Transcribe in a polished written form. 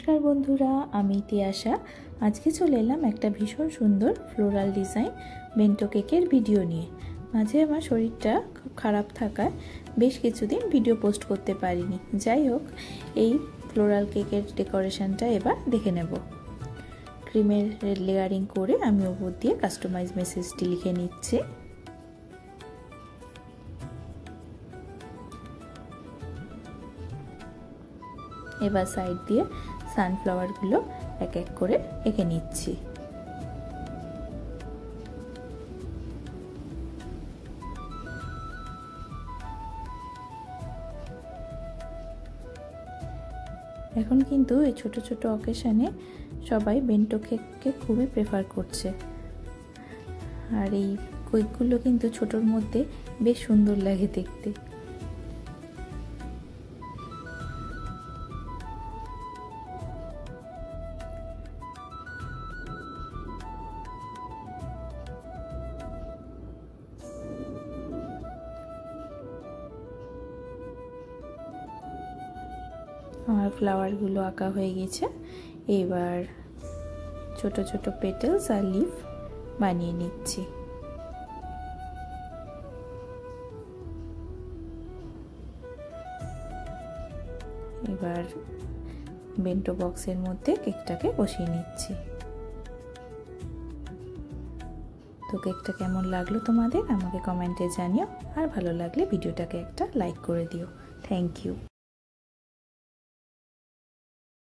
নমস্কার বন্ধুরা, আমি তিয়াশা। আজকে চলে এলাম একটা ভীষণ সুন্দর ফ্লোরাল ডিজাইন বেন্টো কেকের ভিডিও নিয়ে। মাঝে আমার শরীরটা খুব খারাপ থাকায় বেশ কিছুদিন ভিডিও পোস্ট করতে পারিনি। যাই হোক, এই ফ্লোরাল কেকের ডেকোরেশনটা এবার দেখে নেব। ক্রিমের লেয়ারিং করে আমি ওপর দিয়ে কাস্টমাইজ মেসেজটি লিখে নিচ্ছি। এবার সাইড দিয়ে সানফ্লাওয়ারগুলো এক এক করে এঁকে নিচ্ছি। এখন কিন্তু এই ছোট ছোট অকেশনে সবাই বেন্টো কেককে খুবই প্রেফার করছে, আর এই কেকগুলো কিন্তু ছোটোর মধ্যে বেশ সুন্দর লাগে দেখতে। আমার ফ্লাওয়ারগুলো আঁকা হয়ে গেছে। এবার ছোট ছোট পেটেলস আর লিফ বানিয়ে নিচ্ছি। এবার বেন্টো বক্সের মধ্যে কেকটাকে বসিয়ে নিচ্ছি। তো কেকটা কেমন লাগলো তোমাদের আমাকে কমেন্টে জানিও, আর ভালো লাগলে ভিডিওটাকে একটা লাইক করে দিও। Thank you.